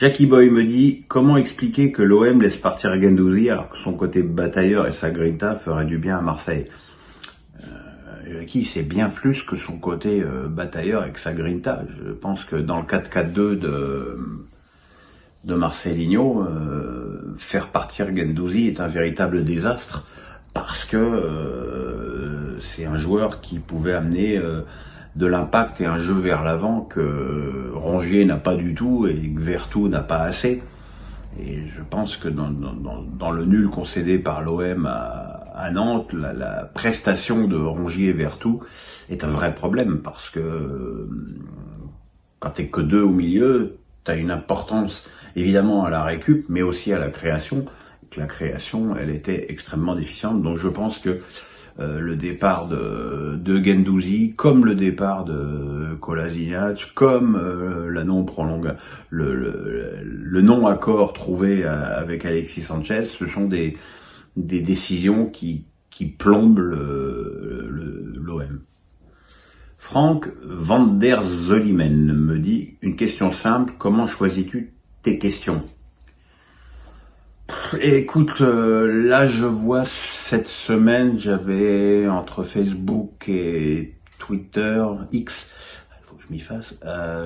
Jackie Boy me dit, comment expliquer que l'OM laisse partir Guendouzi alors que son côté batailleur et sa grinta feraient du bien à Marseille. Jackie, c'est bien plus que son côté batailleur et que sa grinta. Je pense que dans le 4-4-2 de Marcelinho, faire partir Guendouzi est un véritable désastre parce que c'est un joueur qui pouvait amener de l'impact et un jeu vers l'avant que Rongier n'a pas du tout et que Vertou n'a pas assez. Et je pense que dans le nul concédé par l'OM à Nantes, la prestation de Rongier et Vertou est un vrai problème parce que quand t'es que deux au milieu, t'as une importance évidemment à la récup, mais aussi à la création. La création, elle était extrêmement déficiente. Donc je pense que le départ de Guendouzi, comme le départ de Kolasinac, comme le non-accord trouvé avec Alexis Sanchez, ce sont des décisions qui plombent l'OM. Franck van der Zolimen me dit, une question simple, comment choisis-tu tes questions? Écoute, là je vois cette semaine, j'avais entre Facebook et Twitter, X, il faut que je m'y fasse,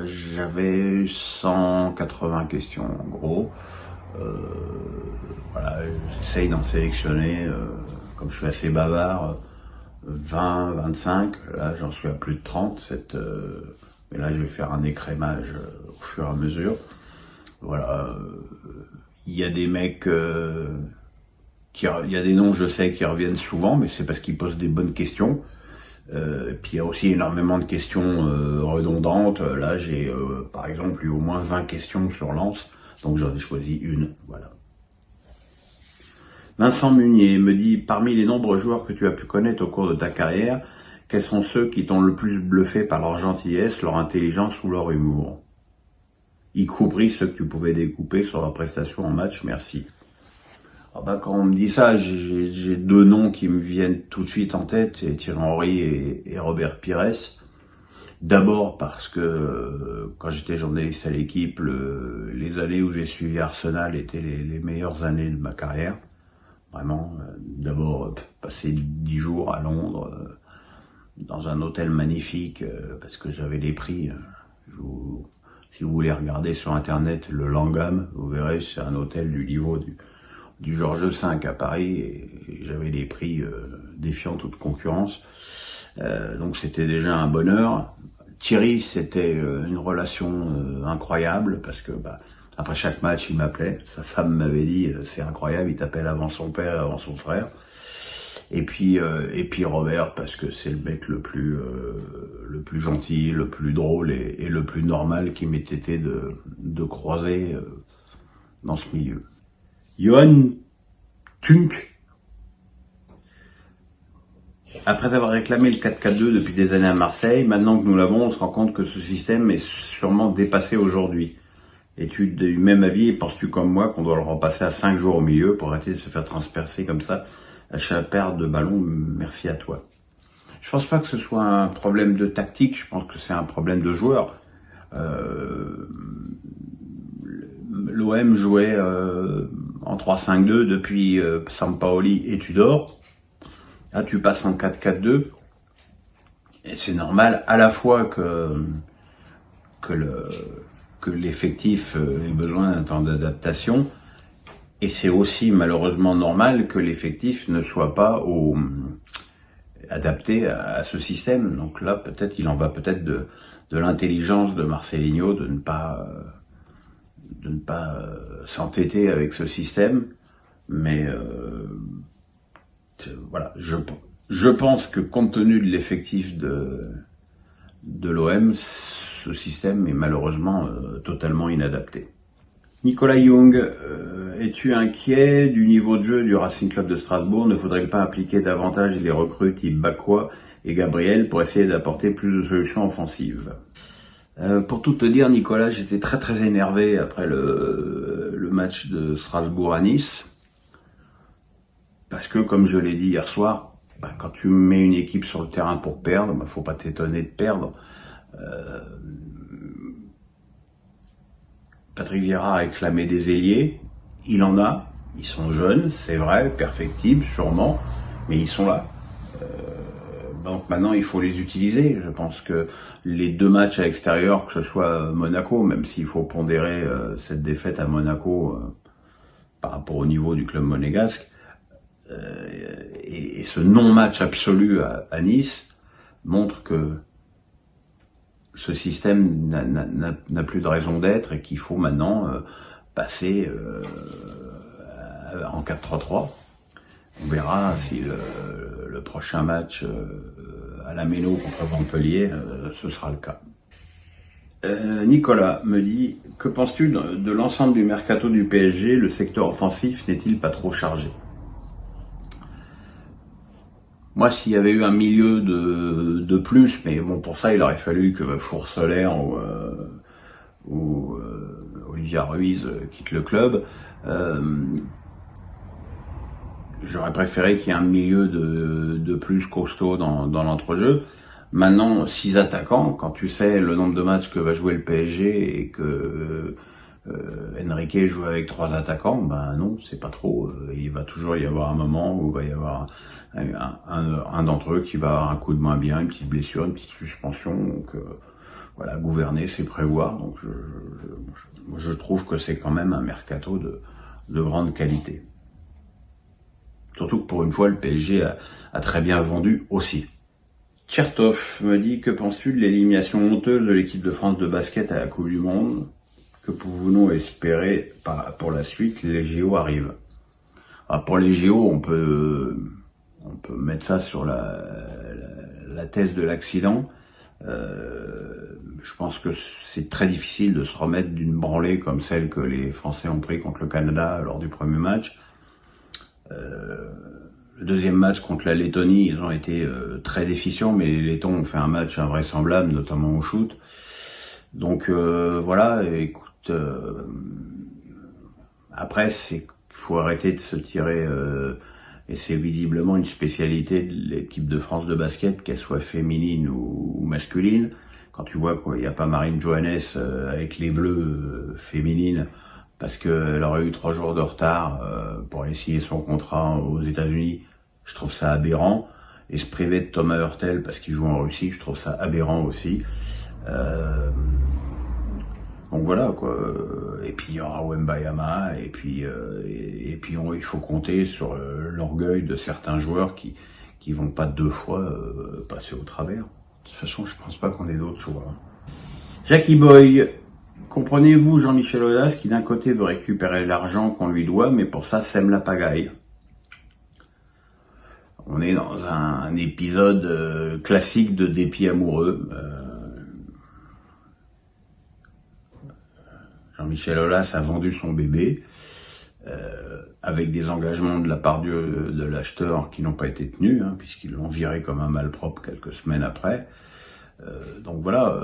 j'avais 180 questions en gros. Voilà, j'essaye d'en sélectionner, comme je suis assez bavard, 20, 25, là j'en suis à plus de 30, mais là je vais faire un écrémage au fur et à mesure. Voilà, il y a des mecs, il y a des noms je sais qui reviennent souvent, mais c'est parce qu'ils posent des bonnes questions. Et puis il y a aussi énormément de questions redondantes. Là j'ai par exemple eu au moins 20 questions sur Lens, donc j'en ai choisi une, voilà. Vincent Munier me dit, parmi les nombreux joueurs que tu as pu connaître au cours de ta carrière, quels sont ceux qui t'ont le plus bluffé par leur gentillesse, leur intelligence ou leur humour? Y compris ceux que tu pouvais découper sur leur prestation en match, merci. Alors bah, quand on me dit ça, j'ai deux noms qui me viennent tout de suite en tête, c'est Thierry Henry et Robert Pires. D'abord parce que quand j'étais journaliste à l'équipe, les années où j'ai suivi Arsenal étaient les meilleures années de ma carrière. Vraiment, d'abord passer 10 jours à Londres, dans un hôtel magnifique, parce que j'avais les prix. Si vous voulez regarder sur internet le Langham, vous verrez, c'est un hôtel du niveau du Georges V à Paris, et j'avais les prix défiant toute concurrence. Donc c'était déjà un bonheur. Thierry, c'était une relation incroyable, parce que après chaque match, il m'appelait. Sa femme m'avait dit, c'est incroyable, il t'appelle avant son père, avant son frère. Et puis Robert, parce que c'est le mec le plus gentil, le plus drôle et le plus normal qui m'ait été de croiser dans ce milieu. Johan Tunk, après avoir réclamé le 4-4-2 depuis des années à Marseille, maintenant que nous l'avons, on se rend compte que ce système est sûrement dépassé aujourd'hui. Es-tu du même avis et penses-tu comme moi qu'on doit le repasser à 5 jours au milieu pour arrêter de se faire transpercer comme ça à chaque perte de ballon? Merci à toi. Je pense pas que ce soit un problème de tactique, je pense que c'est un problème de joueur. L'OM jouait en 3-5-2 depuis Sampaoli et Tudor. Là, tu passes en 4-4-2. Et c'est normal à la fois que l'effectif ait besoin d'un temps d'adaptation. Et c'est aussi malheureusement normal que l'effectif ne soit pas adapté à ce système. Donc là, peut-être, il en va peut-être de l'intelligence de Marcelinho de ne pas s'entêter avec ce système. Mais voilà, je pense que compte tenu de l'effectif de l'OM, ce système est malheureusement totalement inadapté. Nicolas Young, es-tu inquiet du niveau de jeu du Racing Club de Strasbourg? Ne faudrait-il pas appliquer davantage les recrues type Bakwa et Gabriel pour essayer d'apporter plus de solutions offensives? Pour tout te dire, Nicolas, j'étais très très énervé après le match de Strasbourg à Nice. Parce que, comme je l'ai dit hier soir, quand tu mets une équipe sur le terrain pour perdre, faut pas t'étonner de perdre. Patrick Vieira a réclamé des ailiers, il en a, ils sont jeunes, c'est vrai, perfectibles sûrement, mais ils sont là. Donc maintenant il faut les utiliser. Je pense que les 2 matchs à l'extérieur, que ce soit Monaco, même s'il faut pondérer cette défaite à Monaco par rapport au niveau du club monégasque, et ce non-match absolu à Nice montre que ce système n'a plus de raison d'être et qu'il faut maintenant passer en 4-3-3. On verra si le prochain match à la Méno contre Montpellier, ce sera le cas. Nicolas me dit, que penses-tu de l'ensemble du mercato du PSG? Le secteur offensif n'est-il pas trop chargé? Moi, s'il y avait eu un milieu de plus, mais bon, pour ça, il aurait fallu que Four-Solaire ou Olivier Ruiz quitte le club. J'aurais préféré qu'il y ait un milieu de plus costaud dans l'entrejeu. Maintenant, 6 attaquants, quand tu sais le nombre de matchs que va jouer le PSG et que Enrique joue avec 3 attaquants, ben non, c'est pas trop. Il va toujours y avoir un moment où il va y avoir un d'entre eux qui va avoir un coup de moins bien, une petite blessure, une petite suspension. Donc voilà, gouverner, c'est prévoir. Donc je trouve que c'est quand même un mercato de grande qualité. Surtout que pour une fois, le PSG a très bien vendu aussi. Chertov me dit, que penses-tu de l'élimination honteuse de l'équipe de France de basket à la Coupe du Monde? Que pouvons-nous espérer pour la suite? Les JO arrivent. Alors pour les JO, on peut mettre ça sur la thèse de l'accident. Je pense que c'est très difficile de se remettre d'une branlée comme celle que les Français ont pris contre le Canada lors du premier match. Le deuxième match contre la Lettonie, ils ont été très déficients, mais les Lettons ont fait un match invraisemblable, notamment au shoot. Donc voilà, écoute, après il faut arrêter de se tirer, et c'est visiblement une spécialité de l'équipe de France de basket, qu'elle soit féminine ou masculine. Quand tu vois qu'il n'y a pas Marine Johannes avec les Bleus féminines, parce qu'elle aurait eu 3 jours de retard pour essayer son contrat aux États-Unis, je trouve ça aberrant. Et se priver de Thomas Hurtel parce qu'il joue en Russie, je trouve ça aberrant aussi. Donc voilà quoi. Et puis il y aura Wembayama, et puis il faut compter sur l'orgueil de certains joueurs qui vont pas 2 fois passer au travers. De toute façon, je pense pas qu'on ait d'autres choix. Jackie Boy. Comprenez-vous Jean-Michel Aulas qui d'un côté veut récupérer l'argent qu'on lui doit, mais pour ça sème la pagaille? On est dans un épisode classique de dépit amoureux. Jean-Michel Aulas a vendu son bébé avec des engagements de la part de l'acheteur qui n'ont pas été tenus, puisqu'ils l'ont viré comme un malpropre quelques semaines après. Donc voilà,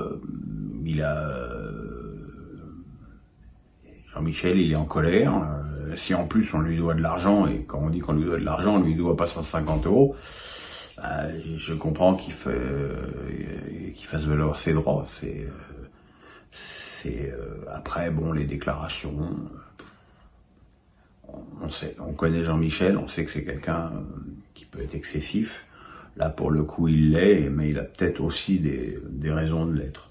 Jean-Michel, il est en colère. Si en plus on lui doit de l'argent, et quand on dit qu'on lui doit de l'argent, on lui doit pas 150 €, je comprends qu'il fasse valoir ses droits. Après, bon, les déclarations, on connaît Jean-Michel, on sait que c'est quelqu'un qui peut être excessif. Là, pour le coup, il l'est, mais il a peut-être aussi des raisons de l'être.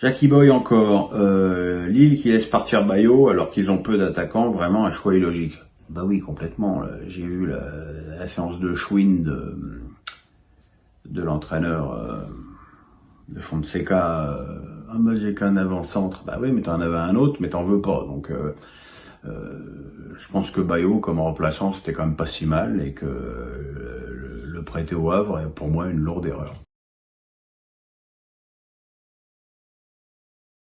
Jackie Boy encore, Lille qui laisse partir Bayo alors qu'ils ont peu d'attaquants, vraiment un choix illogique. Bah oui, complètement. J'ai vu la séance de chouine de l'entraîneur de Fonseca. Bah j'ai qu'un avant-centre. Bah oui, mais t'en avais un autre, mais t'en veux pas. Donc je pense que Bayo comme remplaçant c'était quand même pas si mal, et que le prêter au Havre est pour moi une lourde erreur.